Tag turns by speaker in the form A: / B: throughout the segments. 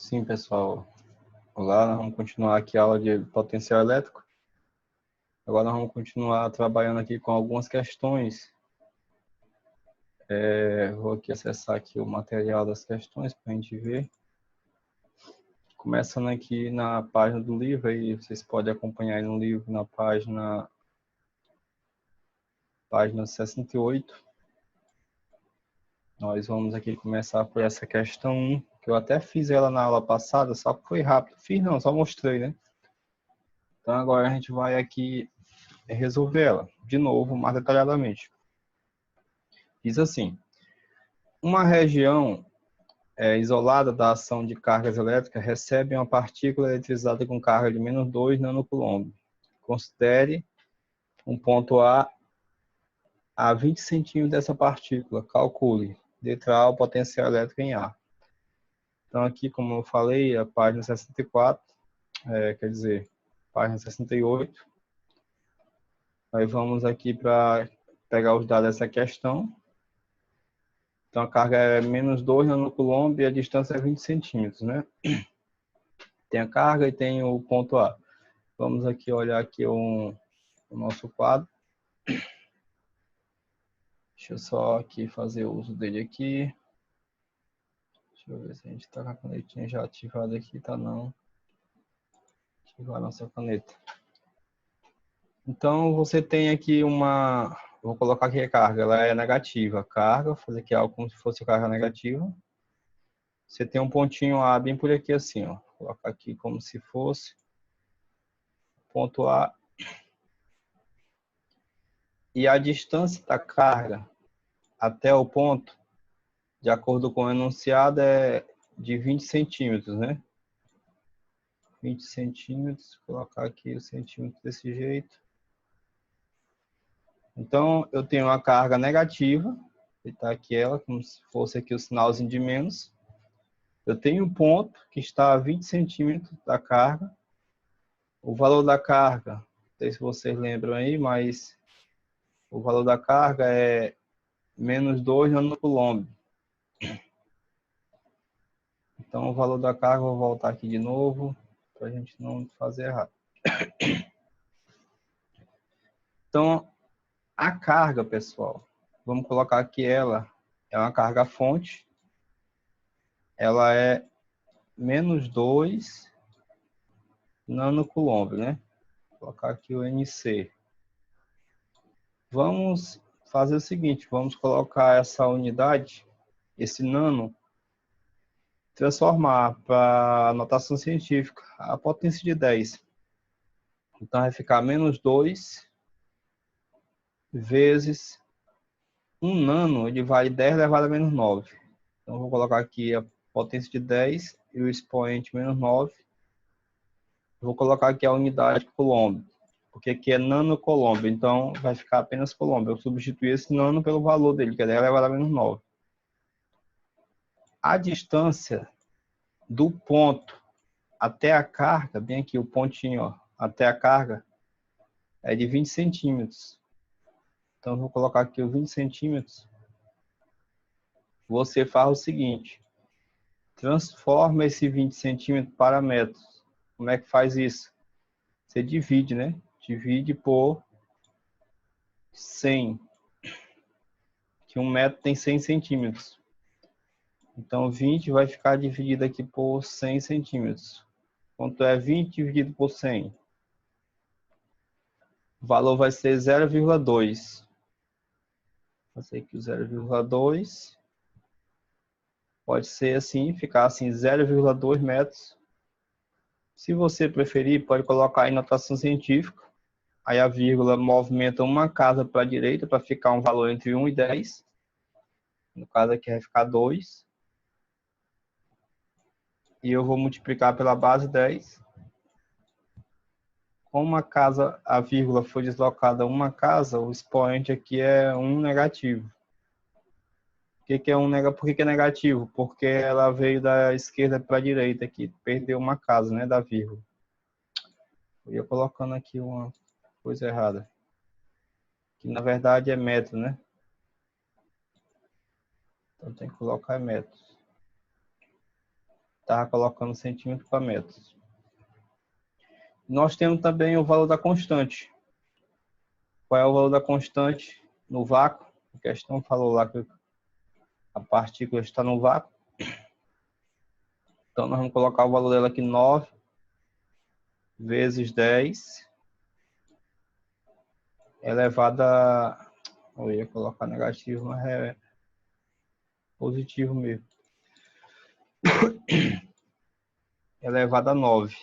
A: Sim, pessoal. Olá, nós vamos continuar aqui a aula de potencial elétrico. Agora nós vamos continuar trabalhando aqui com algumas questões. Vou aqui acessar aqui o material das questões para a gente ver. Começando aqui na página do livro, aí vocês podem acompanhar aí no livro na página 68. Nós vamos aqui começar por essa questão 1, que eu até fiz ela na aula passada, só que foi rápido. Fiz não, só mostrei, né? Então agora a gente vai aqui resolver ela, de novo, mais detalhadamente. Diz assim: uma região isolada da ação de cargas elétricas recebe uma partícula eletrizada com carga de menos 2 nanocoulomb. Considere um ponto a 20 centímetros dessa partícula. Calcule letra A o potencial elétrico em A. Então aqui, como eu falei, a página 64, quer dizer, página 68. Aí vamos aqui para pegar os dados dessa questão. Então, a carga é menos 2 nanocoulomb e a distância é 20 centímetros, né? Tem a carga e tem o ponto A. Vamos aqui olhar aqui o nosso quadro. Deixa eu só aqui fazer uso dele aqui. Deixa eu ver se a gente está com a canetinha já ativada aqui. Tá não. Ativar a nossa caneta. Então, você tem aqui uma... Vou colocar aqui a carga. Ela é negativa. Carga, vou fazer aqui algo como se fosse carga negativa. Você tem um pontinho A bem por aqui assim, ó. Vou colocar aqui como se fosse ponto A. E a distância da carga até o ponto, de acordo com o enunciado, é de 20 centímetros, né? 20 centímetros, vou colocar aqui o centímetro desse jeito. Então, eu tenho uma carga negativa, que está aqui ela, como se fosse aqui o sinalzinho de menos. Eu tenho um ponto que está a 20 centímetros da carga. O valor da carga, não sei se vocês lembram aí, mas o valor da carga é menos 2 nanocoulomb. Então, o valor da carga, vou voltar aqui de novo, para a gente não fazer errado. Então, a carga, pessoal, vamos colocar aqui ela, é uma carga fonte. Ela é menos 2 nanocoulomb, né? Vou colocar aqui o NC. Vamos fazer o seguinte, vamos colocar essa unidade, esse nano, transformar para a notação científica a potência de 10. Então, vai ficar menos 2 vezes 1 nano, ele vale 10 elevado a menos 9. Então, vou colocar aqui a potência de 10 e o expoente menos 9. Vou colocar aqui a unidade coulomb, porque aqui é nanocoulomb, então vai ficar apenas coulomb. Eu substituí esse nano pelo valor dele, que é 10 elevado a menos 9. A distância do ponto até a carga, bem aqui o pontinho, ó, até a carga, é de 20 centímetros. Então, vou colocar aqui os 20 centímetros. Você faz o seguinte, transforma esse 20 centímetros para metros. Como é que faz isso? Você divide, né? Divide por 100. Que 1 metro tem 100 centímetros. Então, 20 vai ficar dividido aqui por 100 centímetros. Quanto é 20 dividido por 100? O valor vai ser 0,2. Vou fazer aqui o 0,2. Pode ser assim, ficar assim, 0,2 metros. Se você preferir, pode colocar em notação científica. Aí a vírgula movimenta uma casa para a direita para ficar um valor entre 1 e 10. No caso aqui vai ficar 2. E eu vou multiplicar pela base 10. Como a vírgula foi deslocada uma casa, o expoente aqui é 1 negativo. Por que é negativo? Porque ela veio da esquerda para a direita aqui, perdeu uma casa, né, da vírgula. Eu ia colocando aqui uma coisa errada. Que na verdade é metro, né? Então tem que colocar metros. Estava colocando centímetro para metros. Nós temos também o valor da constante. Qual é o valor da constante no vácuo? A questão falou lá que a partícula está no vácuo. Então, nós vamos colocar o valor dela aqui, 9 vezes 10 elevado a... Eu ia colocar negativo, mas é positivo mesmo. Elevado a 9.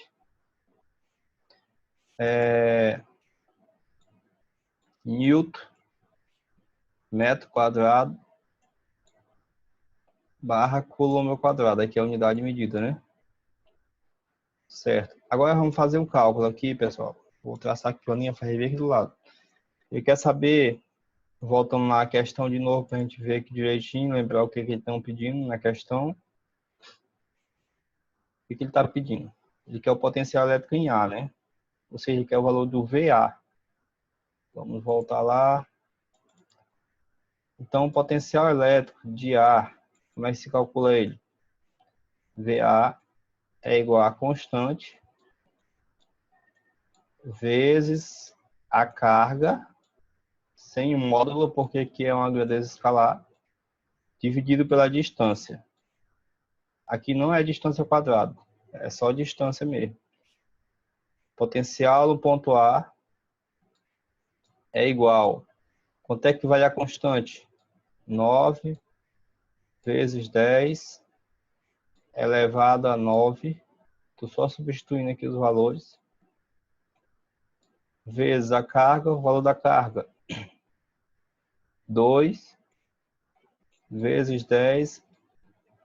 A: Newton, metro quadrado, barra coulomb ao quadrado. Aqui é a unidade de medida, né? Certo. Agora vamos fazer um cálculo aqui, pessoal. Vou traçar aqui a linha para ver aqui do lado. Ele quer saber, voltando lá a questão de novo, para a gente ver aqui direitinho, lembrar o que eles estão pedindo na questão. O que ele está pedindo? Ele quer o potencial elétrico em A, né? Ou seja, ele quer o valor do VA. Vamos voltar lá. Então, o potencial elétrico de A, como é que se calcula ele? VA é igual a constante vezes a carga, sem o módulo, porque aqui é uma grandeza escalar, dividido pela distância. Aqui não é distância ao quadrado, é só distância mesmo. Potencial no ponto A é igual. Quanto é que vale a constante? 9 vezes 10 elevado a 9. Estou só substituindo aqui os valores. Vezes a carga, o valor da carga. 2 vezes 10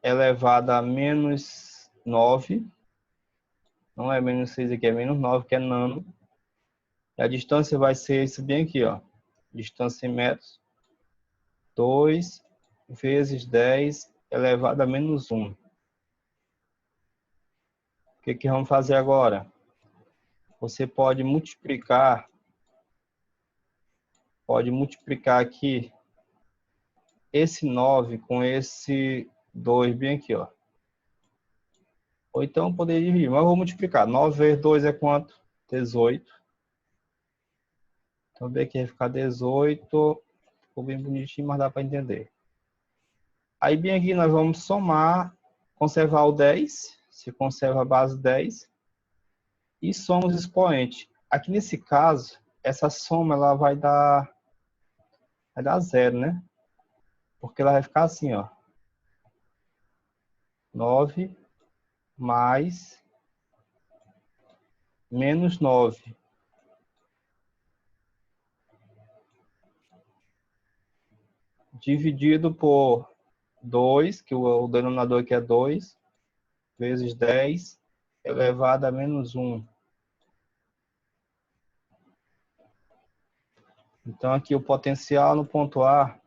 A: elevado a menos 9. Não é menos 6 aqui, é menos 9, que é nano. E a distância vai ser isso bem aqui, ó. Distância em metros. 2 vezes 10 elevado a menos 1. O que vamos fazer agora? Você pode multiplicar aqui esse 9 com esse 2 bem aqui, ó. Ou então poderia dividir, mas eu vou multiplicar. 9 vezes 2 é quanto? 18. Então, bem aqui vai ficar 18. Ficou bem bonitinho, mas dá para entender. Aí, bem aqui, nós vamos somar, conservar o 10. Se conserva a base 10. E soma os expoentes. Aqui, nesse caso, essa soma ela vai dar 0, né? Porque ela vai ficar assim, ó. 9 mais menos 9. Dividido por 2, que o denominador aqui é 2, vezes 10, elevado a menos 1. Então, aqui o potencial no ponto A,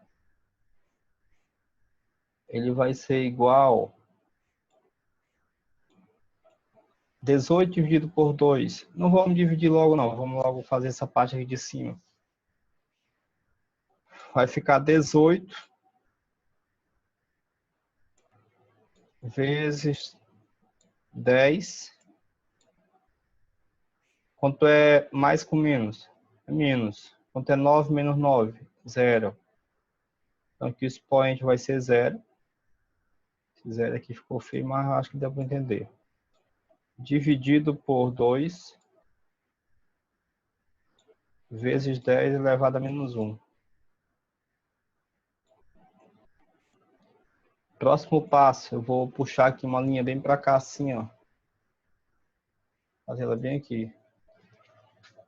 A: ele vai ser igual 18 dividido por 2. Não vamos dividir logo, não. Vamos logo fazer essa parte aqui de cima. Vai ficar 18 vezes 10. Quanto é mais com menos? É menos. Quanto é 9 menos 9? 0. Então, aqui o expoente vai ser 0. Esse 0 aqui ficou feio, mas acho que dá para entender. Dividido por 2 vezes 10 elevado a menos 1. Próximo passo, eu vou puxar aqui uma linha bem para cá assim, ó. Fazer ela bem aqui.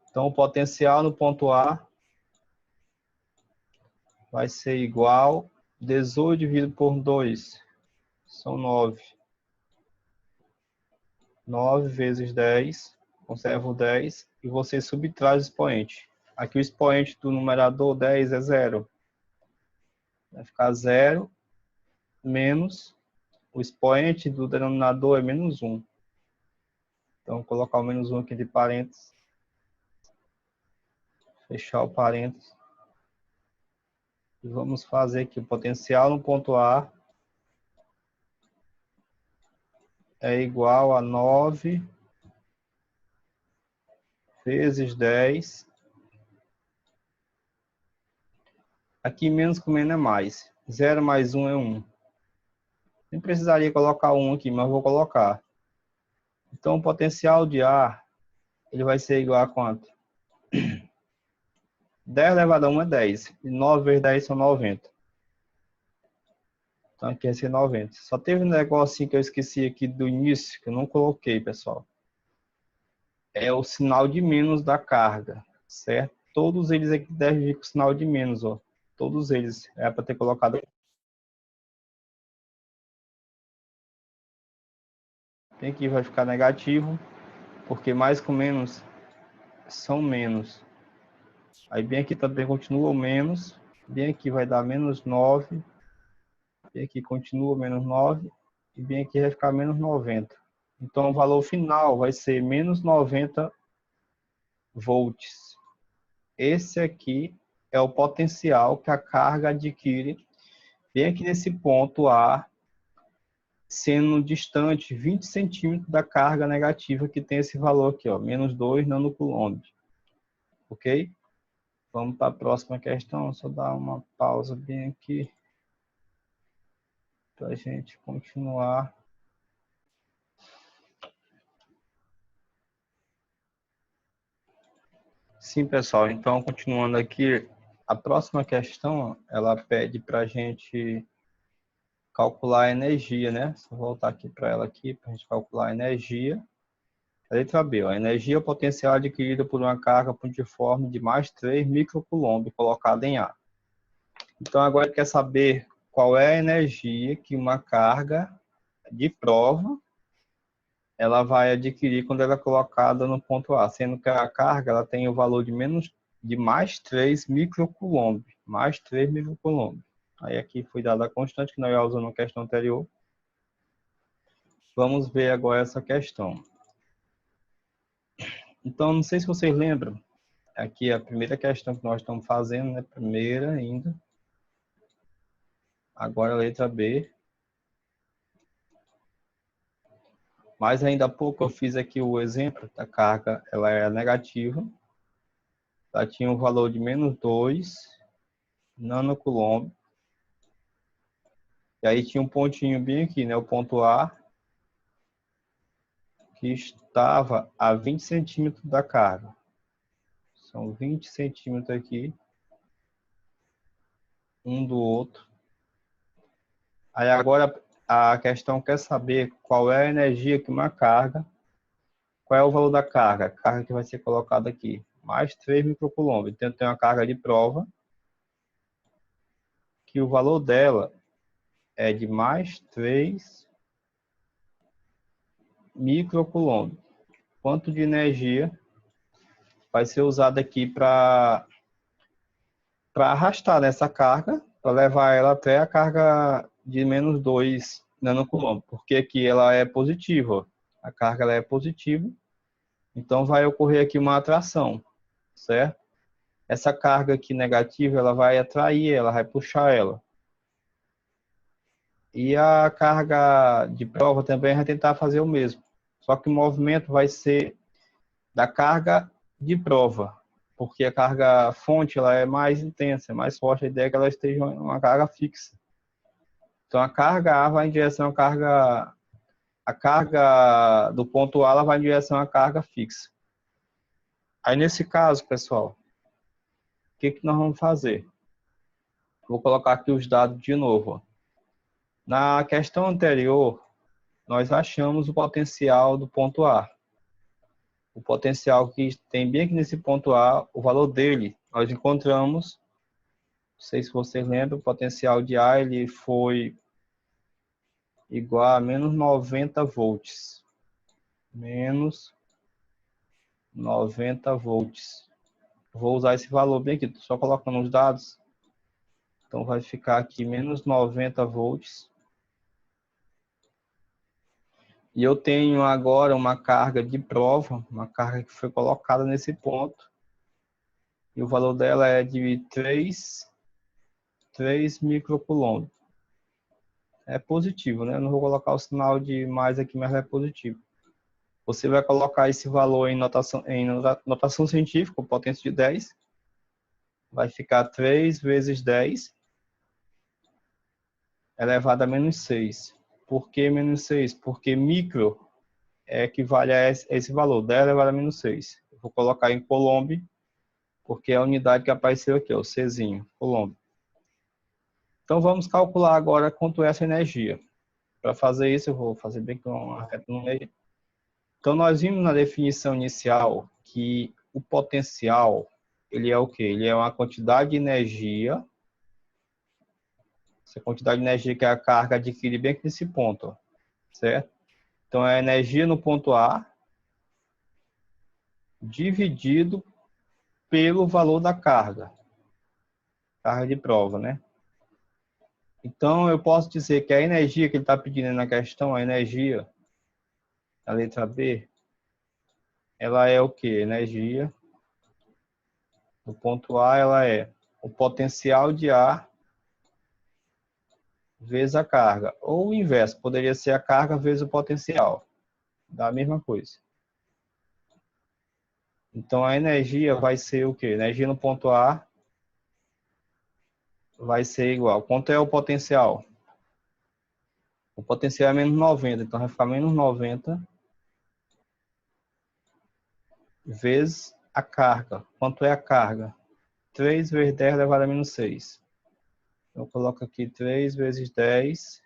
A: Então, o potencial no ponto A vai ser igual 18 dividido por 2. São 9. 9 vezes 10. Conservo o 10. E você subtrai o expoente. Aqui o expoente do numerador 10 é 0. Vai ficar 0 menos o expoente do denominador é menos 1. Então, vou colocar o menos 1 aqui de parênteses. Fechar o parênteses. E vamos fazer aqui o potencial no ponto A é igual a 9 vezes 10. Aqui menos com menos é mais. 0 mais 1 é 1. Nem precisaria colocar 1 aqui, mas vou colocar. Então, o potencial de A, ele vai ser igual a quanto? 10 elevado a 1 é 10. E 9 vezes 10 são 90. Então, aqui vai ser 90. Só teve um negocinho que eu esqueci aqui do início, que eu não coloquei, pessoal. É o sinal de menos da carga, certo? Todos eles aqui devem vir com sinal de menos, ó. Todos eles. É para ter colocado. Tem que vai ficar negativo, porque mais com menos são menos. Aí bem aqui também continua o menos. Bem aqui vai dar menos 9. Bem aqui continua menos 9. E bem aqui vai ficar menos 90. Então o valor final vai ser menos 90 volts. Esse aqui é o potencial que a carga adquire bem aqui nesse ponto A, sendo distante 20 centímetros da carga negativa que tem esse valor aqui, ó, menos 2 nanocoulomb. Ok? Vamos para a próxima questão. Só dar uma pausa bem aqui para a gente continuar. Sim, pessoal. Então, continuando aqui, a próxima questão, ela pede para a gente calcular a energia, né? Vou voltar aqui para ela aqui, para a gente calcular a energia. A letra B, ó, a energia potencial adquirida por uma carga pontiforme de mais 3 microcoulomb colocada em A. Então, agora quer saber qual é a energia que uma carga de prova ela vai adquirir quando ela é colocada no ponto A, sendo que a carga ela tem o valor de mais 3 microcoulomb, mais 3 microcoulomb. Aí aqui foi dada a constante que nós já usamos na questão anterior. Vamos ver agora essa questão. Então, não sei se vocês lembram, aqui a primeira questão que nós estamos fazendo, né? Primeira ainda. Agora a letra B. Mas ainda há pouco eu fiz aqui o exemplo da carga, ela é negativa. Ela tinha um valor de menos 2 nanocoulomb. E aí tinha um pontinho bem aqui, né? O ponto A, que estava a 20 centímetros da carga. São 20 centímetros aqui, um do outro. Aí agora a questão quer saber qual é a energia que uma carga, qual é o valor da carga? A carga que vai ser colocada aqui, mais 3 microcoulomb. Então tem uma carga de prova, que o valor dela é de mais 3 microcoulomb. Quanto de energia vai ser usado aqui para arrastar nessa carga, para levar ela até a carga de menos 2 nanocoulomb, porque aqui ela é positiva, a carga ela é positiva, então vai ocorrer aqui uma atração, certo? Essa carga aqui negativa, ela vai atrair, ela vai puxar ela. E a carga de prova também vai tentar fazer o mesmo, só que o movimento vai ser da carga de prova, porque a carga fonte ela é mais intensa, é mais forte, a ideia é que ela esteja uma carga fixa. Então a carga A vai em direção à carga, a carga do ponto A ela vai em direção à carga fixa. Aí nesse caso, pessoal, o que nós vamos fazer? Vou colocar aqui os dados de novo. Na questão anterior, nós achamos o potencial do ponto A. O potencial que tem bem aqui nesse ponto A, o valor dele, nós encontramos. Não sei se vocês lembram, o potencial de A ele foi igual a menos 90 volts. Menos 90 volts. Vou usar esse valor bem aqui, só colocando os dados. Então vai ficar aqui menos 90 volts. E eu tenho agora uma carga de prova, uma carga que foi colocada nesse ponto. E o valor dela é de 3 microcoulomb. é positivo, né? Eu não vou colocar o sinal de mais aqui, mas é positivo. Você vai colocar esse valor em notação científica, potência de 10. Vai ficar 3 vezes 10 elevado a menos 6. Por que menos 6? Porque micro equivale a esse valor, 10 elevado a menos 6. Eu vou colocar em coulomb, porque é a unidade que apareceu aqui, ó, o Czinho, coulomb. Então vamos calcular agora quanto é essa energia. Para fazer isso, eu vou fazer bem com uma reta no meio. Então nós vimos na definição inicial que o potencial, ele é o quê? Ele é uma quantidade de energia. Essa quantidade de energia que a carga adquire bem aqui nesse ponto, ó, certo? Então é a energia no ponto A dividido pelo valor da carga de prova, né? Então eu posso dizer que a energia que ele está pedindo na questão, a energia, a letra B, ela é o quê? Energia no ponto A, ela é o potencial de A vezes a carga. Ou o inverso, poderia ser a carga vezes o potencial. Dá a mesma coisa. Então a energia vai ser o quê? Energia no ponto A vai ser igual. Quanto é o potencial? O potencial é menos 90, então vai ficar menos 90 vezes a carga. Quanto é a carga? 3 vezes 10 elevado a menos 6. Eu coloco aqui 3 vezes 10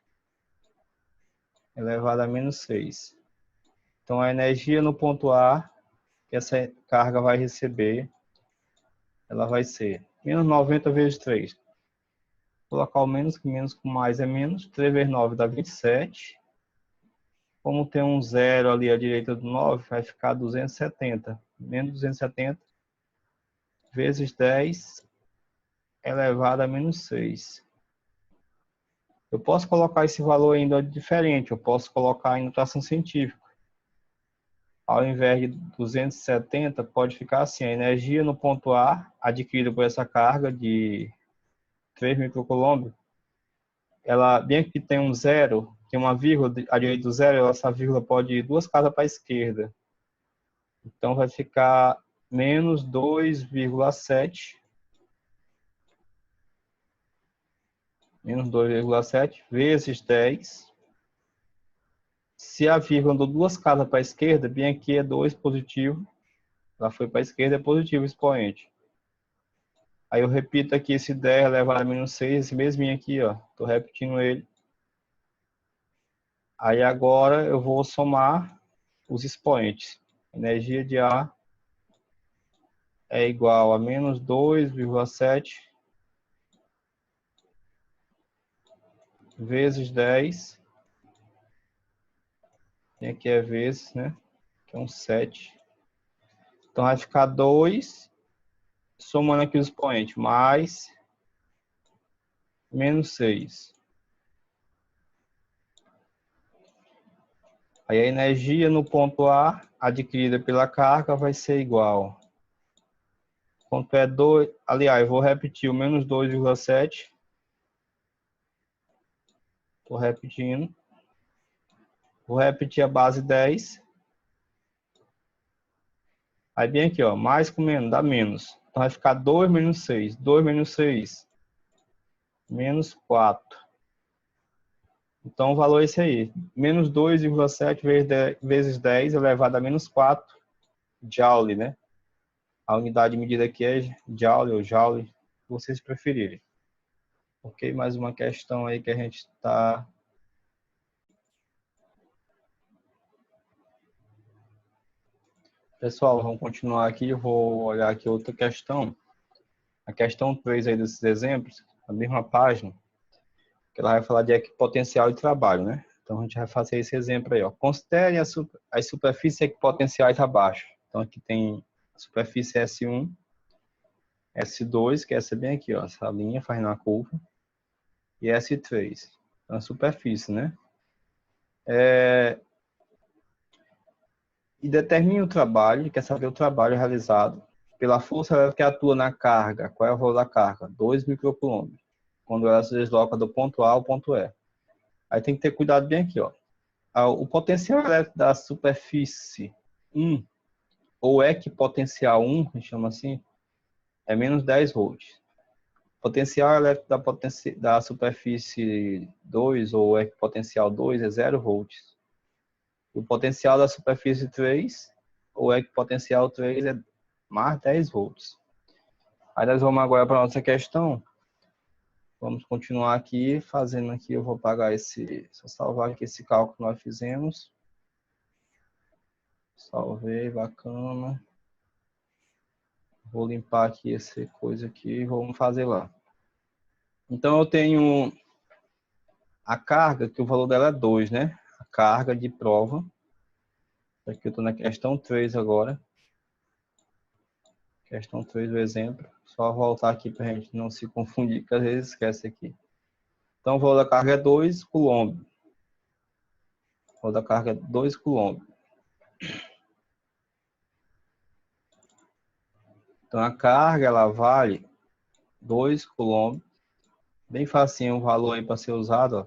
A: elevado a menos 6. Então a energia no ponto A, que essa carga vai receber, ela vai ser menos 90 vezes 3. Vou colocar o menos, que menos com mais é menos. 3 vezes 9 dá 27. Como tem um zero ali à direita do 9, vai ficar 270. Menos 270 vezes 10 elevado a menos 6. Eu posso colocar esse valor ainda diferente. Eu posso colocar em notação científica. Ao invés de 270, pode ficar assim. A energia no ponto A, adquirida por essa carga de 3 microcoulomb, ela, bem que tem um zero, tem uma vírgula à direita do zero, essa vírgula pode ir 2 casas para a esquerda. Então vai ficar menos 2,7. Menos 2,7 vezes 10. Se a vírgula andou 2 casas para a esquerda, bem aqui é 2 positivo. Ela foi para a esquerda, é positivo o expoente. Aí eu repito aqui esse 10 elevado a menos 6, esse mesminho aqui, ó. Estou repetindo ele. Aí agora eu vou somar os expoentes. Energia de A é igual a menos 2,7 vezes 10. E aqui é vezes, né? Que é um 7. Então vai ficar 2, somando aqui os expoentes, mais menos 6. Aí a energia no ponto A, adquirida pela carga, vai ser igual. Quanto é 2, aliás, vou repetir o menos 2,7. Estou repetindo. Vou repetir a base 10. Aí bem aqui, ó, mais com menos, dá menos. Então vai ficar 2 menos 6. 2 menos 6, menos 4. Então o valor é esse aí. Menos 2,7 vezes 10 elevado a menos 4 joule, né? A unidade de medida aqui é joule ou joule, se vocês preferirem. Ok? Mais uma questão aí que a gente está... Pessoal, vamos continuar aqui. Eu vou olhar aqui outra questão. A questão 3 aí desses exemplos, a mesma página, que ela vai falar de equipotencial e trabalho, né? Então a gente vai fazer esse exemplo aí, ó. Considere as superfícies equipotenciais abaixo. Então aqui tem a superfície S1, S2, que é essa bem aqui, ó, essa linha fazendo a curva, e S3, então a superfície, né? E determine o trabalho, quer saber o trabalho realizado pela força elétrica que atua na carga. Qual é o valor da carga? 2 microcoulomb, quando ela se desloca do ponto A ao ponto E. Aí tem que ter cuidado bem aqui, ó. O potencial elétrico da superfície 1, ou equipotencial 1, a gente chama assim, é menos 10 volts. Potencial elétrico da superfície 2, ou equipotencial 2, é 0 volts. O potencial da superfície 3, ou equipotencial 3, é mais 10 volts. Aí nós vamos agora para a nossa questão. Vamos continuar aqui, fazendo aqui, eu vou apagar só salvar aqui esse cálculo que nós fizemos. Salvei, bacana. Vou limpar aqui essa coisa aqui e vamos fazer lá. Então eu tenho a carga, que o valor dela é 2, né? A carga de prova. Aqui eu estou na questão 3 agora. Questão 3 do exemplo. Só voltar aqui para a gente não se confundir, que às vezes esquece aqui. Então o valor da carga é 2 coulomb. O valor da carga é 2 coulomb. Então a carga ela vale 2 coulomb. Bem facinho o valor aí para ser usado, ó.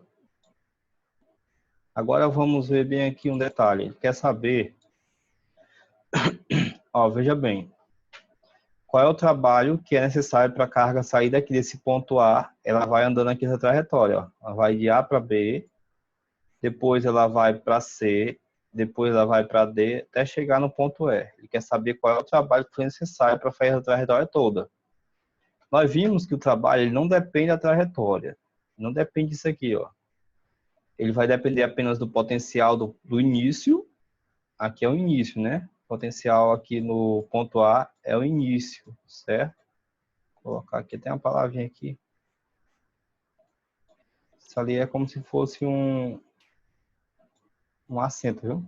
A: Agora vamos ver bem aqui um detalhe. Ele quer saber, ó, veja bem, qual é o trabalho que é necessário para a carga sair daqui desse ponto A. Ela vai andando aqui nessa trajetória, ó. Ela vai de A para B, depois ela vai para C, depois ela vai para D, até chegar no ponto E. Ele quer saber qual é o trabalho que foi necessário para fazer a trajetória toda. Nós vimos que o trabalho ele não depende da trajetória, não depende disso aqui, ó. Ele vai depender apenas do potencial do início. Aqui é o início, né? O potencial aqui no ponto A é o início, certo? Vou colocar aqui, tem uma palavrinha aqui. Isso ali é como se fosse um acento, viu?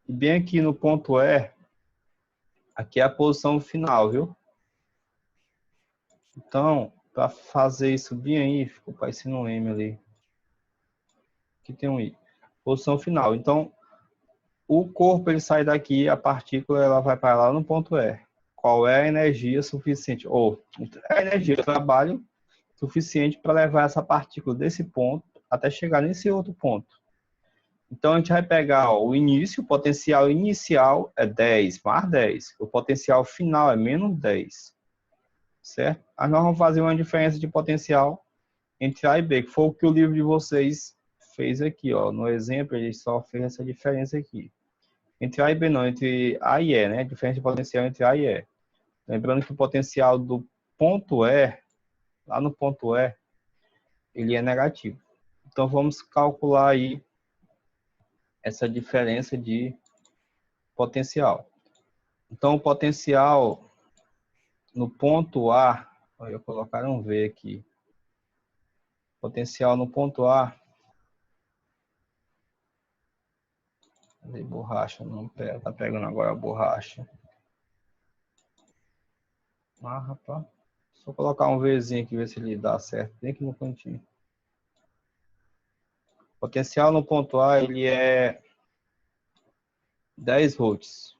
A: E bem aqui no ponto E, aqui é a posição final, viu? Então, para fazer isso bem aí, ficou parecendo um M ali. Aqui tem um I. Posição final. Então, o corpo ele sai daqui, a partícula ela vai para lá no ponto E. Qual é a energia suficiente? Ou a energia de trabalho suficiente para levar essa partícula desse ponto até chegar nesse outro ponto. Então a gente vai pegar, ó, o início, o potencial inicial é 10 mais 10. O potencial final é menos 10. Certo? Aí nós vamos fazer uma diferença de potencial entre A e B, que foi o que o livro de vocês fez aqui, ó. No exemplo, ele só fez essa diferença aqui. Entre A e B não, entre A e E, né? Diferença de potencial entre A e E. Lembrando que o potencial do ponto E, lá no ponto E, ele é negativo. Então vamos calcular aí essa diferença de potencial. Então o potencial no ponto A, eu vou colocar um V aqui. Potencial no ponto A, borracha, não pega, tá pegando agora a borracha. Ah, rapaz. Só colocar um Vzinho aqui, ver se ele dá certo, bem aqui no cantinho. Potencial no ponto A, ele é 10 volts.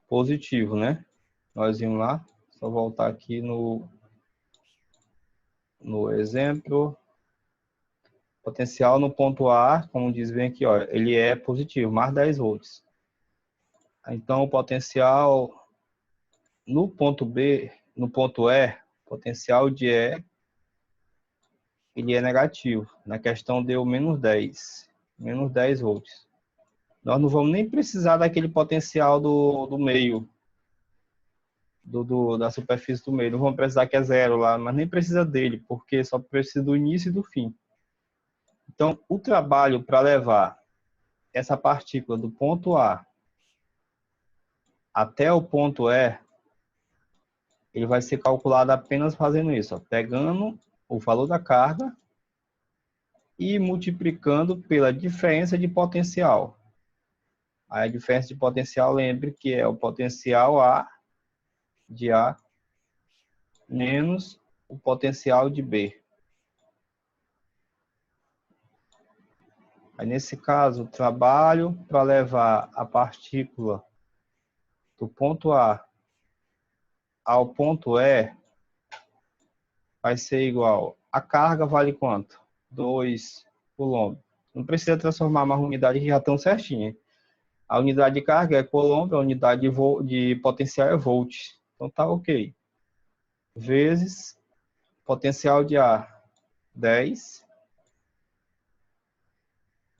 A: Positivo, né? Nós vimos lá. Só voltar aqui no exemplo. Potencial no ponto A, como diz bem aqui, ó, ele é positivo, mais 10 volts. Então, o potencial no ponto B, no ponto E, potencial de E, ele é negativo. Na questão deu menos 10 volts. Nós não vamos nem precisar daquele potencial do meio, da superfície do meio. Não vamos precisar que é zero lá, mas nem precisa dele, porque só precisa do início e do fim. Então, o trabalho para levar essa partícula do ponto A até o ponto E, ele vai ser calculado apenas fazendo isso, ó, pegando o valor da carga e multiplicando pela diferença de potencial. Aí a diferença de potencial, lembre que é o potencial A de A menos o potencial de B. Aí nesse caso, o trabalho para levar a partícula do ponto A ao ponto E vai ser igual. A carga vale quanto? 2 coulomb. Não precisa transformar mais unidade que já estão certinhas. A unidade de carga é coulomb, a unidade de potencial é volt. Então tá ok. Vezes potencial de A, 10,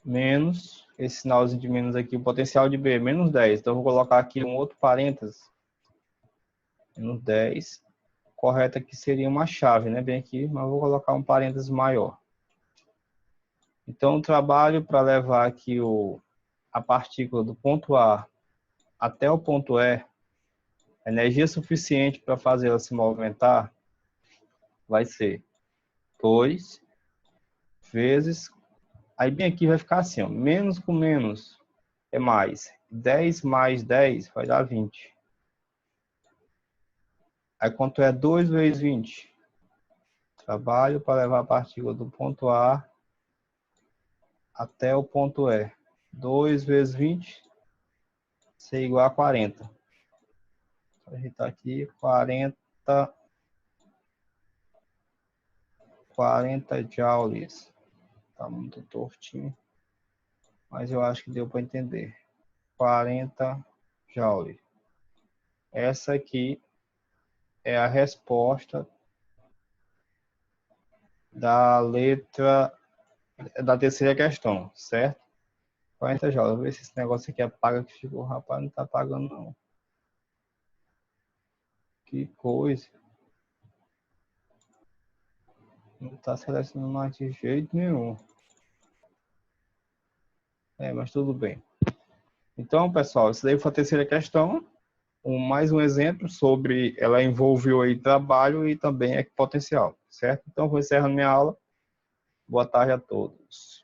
A: menos, esse sinalzinho de menos aqui, o potencial de B, menos 10. Então eu vou colocar aqui um outro parênteses. Menos 10. Correto aqui seria uma chave, né? Bem aqui, mas eu vou colocar um parênteses maior. Então, o trabalho para levar aqui a partícula do ponto A até o ponto E, energia suficiente para fazer ela se movimentar, vai ser 2 vezes... Aí bem aqui vai ficar assim, ó, menos com menos é mais. 10 mais 10 vai dar 20. Aí quanto é 2 vezes 20? Trabalho para levar a partícula do ponto A até o ponto E. 2 vezes 20 ser igual a 40. Vou agitar aqui, 40 joules. Tá muito tortinho, mas eu acho que deu para entender. 40 joules. Essa aqui é a resposta da letra da terceira questão, certo? 40 joules. Vou ver se esse negócio aqui apaga que ficou. Rapaz, não tá apagando não. Que coisa. Não tá selecionando mais de jeito nenhum. Mas tudo bem. Então, pessoal, isso daí foi a terceira questão. Mais um exemplo sobre, ela envolveu aí trabalho e também equipotencial, certo? Então, vou encerrando minha aula. Boa tarde a todos.